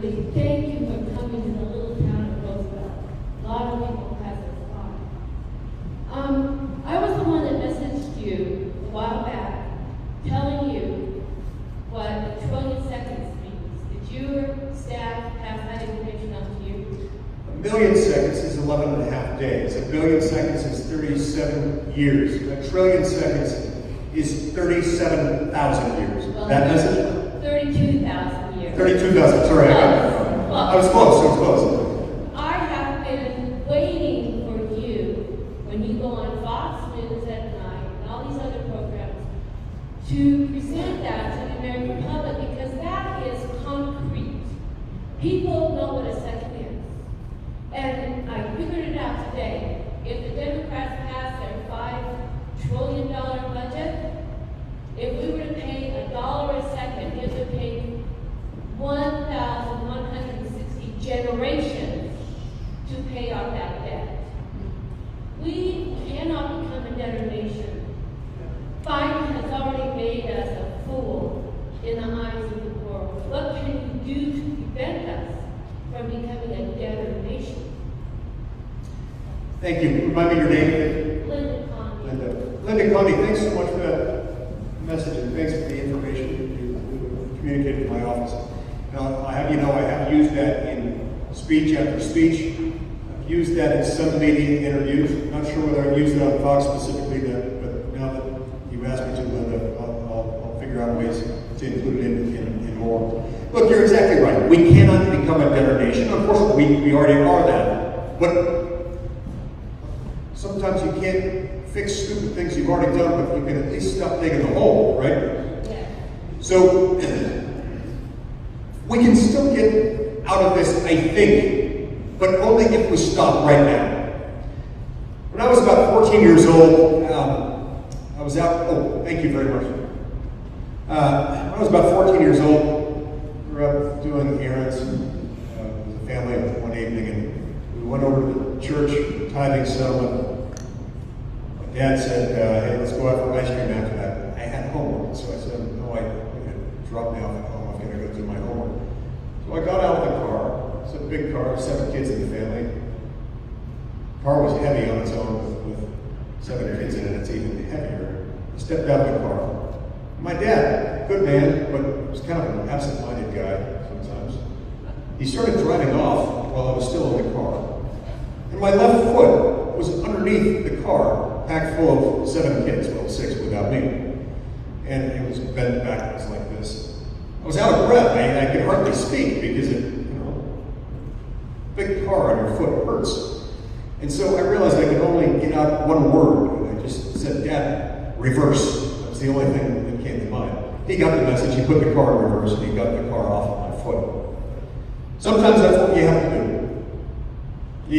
really thank you for coming to the little town of Roosevelt. A lot of people pass us by. I was the one that messaged you a while back, telling you what a trillion seconds means. Did your staff pass that information on to you? A million seconds is 11 and a half days. A billion seconds is 37 years. A trillion seconds is 37,000 years. Well, that message? 32,000 years. 32,000, sorry. I was close. I have been waiting for you, when you go on Fox News at night and all these other programs, to present that to the American public, because that is concrete. People know what a second is. And I figured it out today. If the Democrats pass their $5 trillion budget, if we were to pay $1 a second, it would take 1,160 generations to pay off that debt. We cannot become a debtor nation. Biden has already made us a fool in the eyes of the world. What can you do to prevent us from becoming a debtor nation? Thank you. Remind me your name. Linda Conde. Linda Conde, thanks so much for that message, and thanks for the information you communicated to my office. Now, I have used that in speech after speech. I've used that in some media interviews. I'm not sure whether I've used it on Fox specifically, but now that you asked me to, Linda, I'll figure out ways to include it in more. Look, you're exactly right. We cannot become a debtor nation. Unfortunately, we already are that. But sometimes you can't fix stupid things you've already done, but you can at least stop digging the hole, right? Yeah. So, we can still get out of this, I think, but only if we stop right now. When I was about 14 years old, I was out, thank you very much. When I was about 14 years old, we were out doing errands with the family one evening, and we went over to the church tithing settlement. My dad said, hey, let's go out for ice cream after that. I had homework, so I said, no, drop me off at home, I'm going to go do my homework. So I got out of the car. It's a big car, 7 kids in the family. The car was heavy on its own with 7 kids in it, it's even heavier. I stepped out of the car. My dad, good man, but was kind of an absent-minded guy sometimes. He started driving off while I was still in the car. And my left foot was underneath the car, packed full of 7 kids, well, 6 without me. And it was bent backwards like this. I was out of breath. I could hardly speak because big car on your foot hurts. And so I realized I could only get out one word. And I just said, Dad, reverse. That was the only thing that came to mind. He got the message. He put the car in reverse and he got the car off of my foot. Sometimes that's what you have to do. If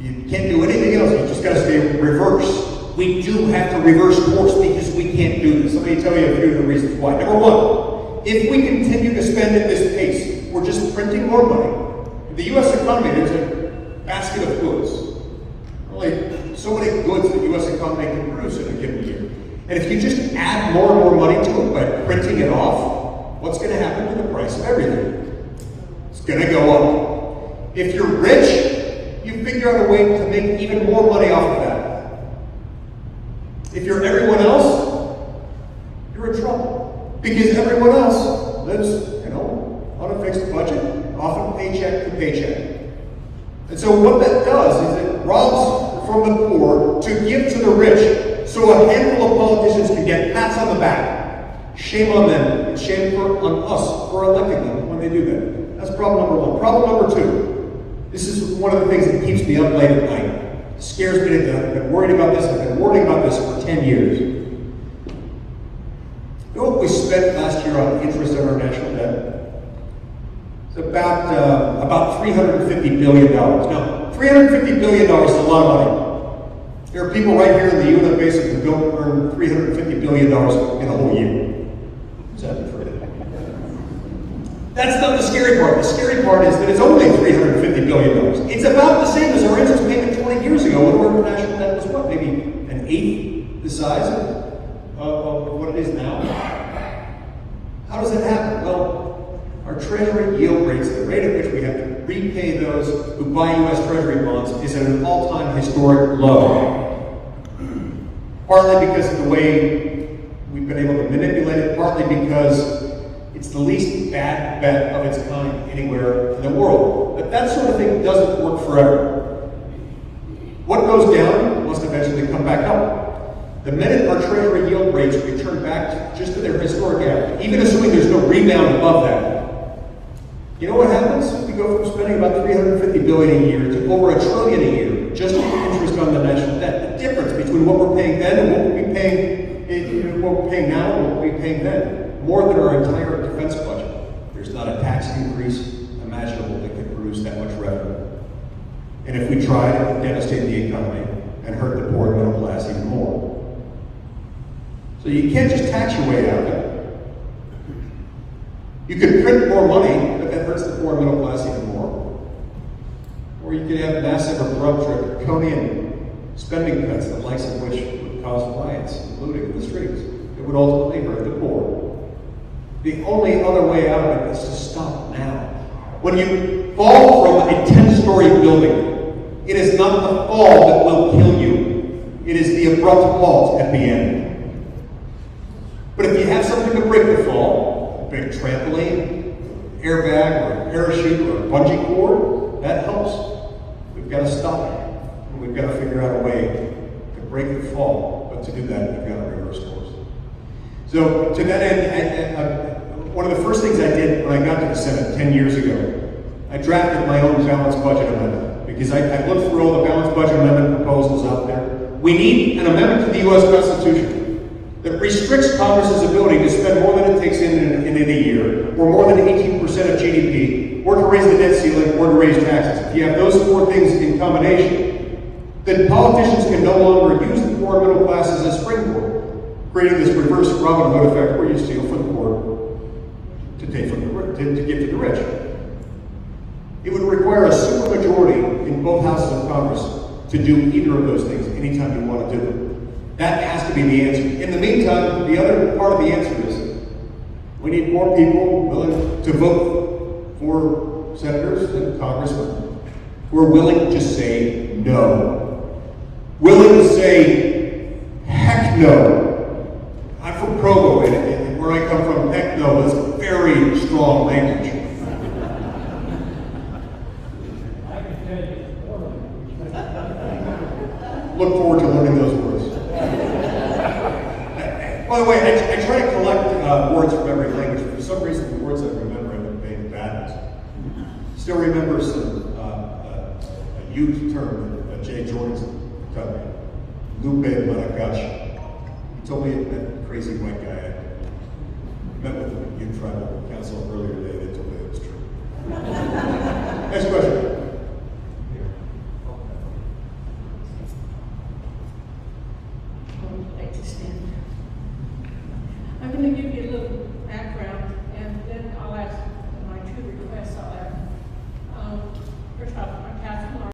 you can't do anything else, you just got to stay reverse. We do have to reverse course because we can't do this. Let me tell you a few of the reasons why. Number one, if we continue to spend at this pace, we're just printing more money. In the U.S. economy, there's a basket of goods. Only so many goods the U.S. economy can produce in a given year. And if you just add more and more money to it by printing it off, what's going to happen to the price of everything? It's going to go up. If you're rich, you figure out a way to make even more money off of that. If you're everyone else, you're in trouble. Because everyone else lives, on a fixed budget, often paycheck to paycheck. And so what that does is it robs from the poor to give to the rich, so a handful of politicians can get pats on the back. Shame on them, and shame on us for electing them when they do that. That's problem number one. Problem number two, this is one of the things that keeps me up late at night. Scares me to death. I've been worried about this. I've been worrying about this for 10 years. You know what we spent last year on interest on our national debt? It's about $350 billion. Now, $350 billion is a lot of money. There are people right here in the UNF Basin who don't earn $350 billion in a whole year. Is that true? That's not the scary part. The scary part is that it's only $350 billion. It's about the same as our interest payment 20 years ago when our national debt was what? Maybe an eighth the size of what it is now? How does that happen? Well, our our Treasury yield rates, the rate at which we have to repay those who buy U.S. Treasury bonds, is at an all-time historic low. Partly because of the way we've been able to manipulate it, partly because it's the least bad bet of its kind anywhere in the world. But that sort of thing doesn't work forever. What goes down must eventually come back up. The minute our Treasury yield rates return back just to their historic average, even assuming there's no rebound above that, you know what happens? We go from spending about $350 billion a year to over $1 trillion a year just in interest on the national debt. The difference between what we're paying then and what we'll be paying, what we're paying now and what we'll be paying then, more than our entire defense budget. There's not a tax increase imaginable that could produce that much revenue. And if we tried, it would devastate the economy and hurt the poor and middle class even more. So you can't just tax your way out of it. You could print more money, but that hurts the poor and middle class even more. Or you could have massive, abrupt, draconian spending cuts, the likes of which would cause riots and looting in the streets. It would ultimately hurt the poor. The only other way out of it is to stop now. When you fall from a 10-story building, it is not the fall that will kill you. It is the abrupt halt at the end. But if you have something to break the fall, a big trampoline, airbag, or a parachute, or a bungee cord, that helps. We've got to stop it. And we've got to figure out a way to break the fall. But to do that, we've got to reverse course. So to that end, one of the first things I did when I got to the Senate 10 years ago, I drafted my own balanced budget amendment. Because I looked through all the balanced budget amendment proposals out there. We need an amendment to the U.S. Constitution that restricts Congress's ability to spend more than it takes in a year, or more than 18% of GDP, or to raise the debt ceiling, or to raise taxes. If you have those four things in combination, then politicians can no longer use the poor and middle class as a springboard, creating this reverse Robin Hood effect where you steal from the poor to take from to give to the rich. It would require a supermajority in both houses of Congress to do either of those things anytime you want to do them. That has to be the answer. In the meantime, the other part of the answer is we need more people willing to vote for senators and congressmen who are willing to say no. Willing to say, heck no. I'm from Provo, and where I come from, heck no is very strong language. Look forward to learning those words. By the way, I try to collect words from every language. For some reason, the words I remember have been bad ones. Still remember a youth term that Jay Jordan taught me. Lupe Maracach. He told me that crazy white guy I met with him in tribal council earlier today. They told me it was true. Next question. I'm going to give you a little background, and then I'll ask my two requests. I'll ask. First off,